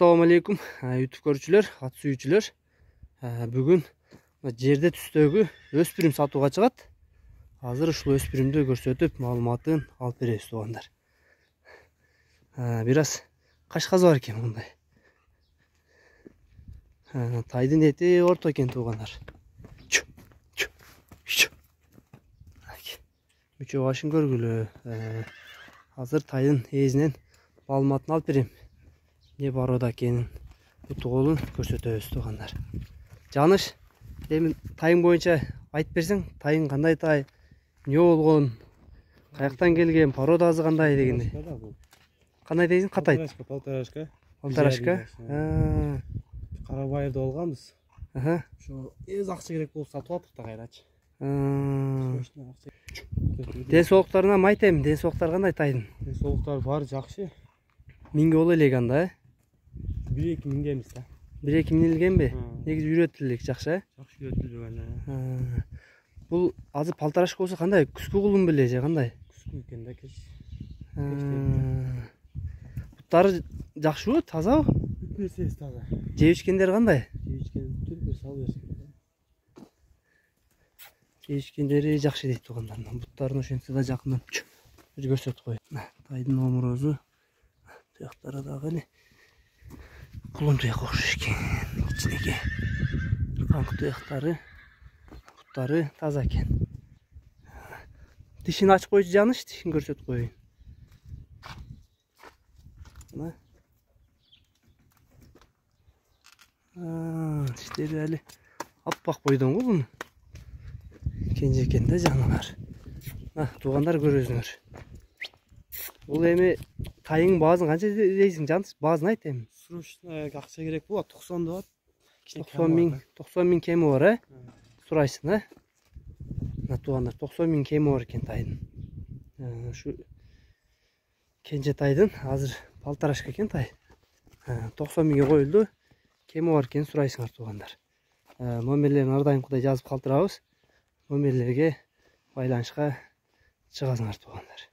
Assalamu alaikum YouTube көрүүчүлөр, ат сүйүүчүлөр. Бүгүн жерде түстөгү өспүрүм сатууга чыгат. Азыр ушул өспүрүмдү көрсөтүп, маалыматын алып беребиз туугандар. Бир аз кашказ бар экен мындай. Тайдын эти орто экен туугандар. Мүчө башын көргүлө. Азыр тайдын ээзинен маалыматын алып берем. Не барода экенин утуголун көрсөтөбүз туугандар. Жаныш, эми тайың боюнча айтып берсең, тайың кандай тай, эмне болгон, каяктан келген, породасы кандай дегенди. Кандай дейсиң? Катайт? Полторашка. Полторашка. Карабайырда болгонбуз. Ошо эз акча керек болуп сатып алдык да кайрачы. Ден соолуктарына майтем, ден соолуктары кандай тайдын? Ден соолуктары баары жакшы. Минге боло элек анда, 1-2 мингенбиз да. 1-2 минилгенби? Негизи үйрөтүлүп элек, жакшы, Жакшы үйрөтүлгөн. Бул азыр полторашка болсо кандай? Күзгү кулун беле же кандай? Күзгү экен да, кеч. Буттары жакшыбы, тазабы? Бүт нерсеси таза. Жеп ичкендери кандай? Түркө салып берсин. Жеп ичкендери жакшы дейт туугандар. Буттарын ошентсе да жакындан көрсөтүп коеюн. Тайдын омурозу туяктары дагы эле кулун туяк окшош экен. Кичинекей. Канкы туяктары, буттары таза экен. Тишин ачып койчу Жаныш, тишин көрсөтүп коеюн. Тиштери али аппак бойдон го буну. Кенже экен да жаныбар. Туугандар көрөсүңөр. Бул эми тайың баазын канча дейсиң Жаныш? Баазын айт эми. Срочно акча керек болот, 90 болот. 90 миң кеми бар, сурайсың, Туугандар, 90 миң кеми бар экен тайдын. Ушу кенже тайдын азыр полторашка экен тай. 90 миңге коюлду. Кеми бар экен сурайсыңар туугандар. Номерлерин ар дайымкыдай жазып калтырабыз. Номерлерге байланышка чыгасыңар туугандар.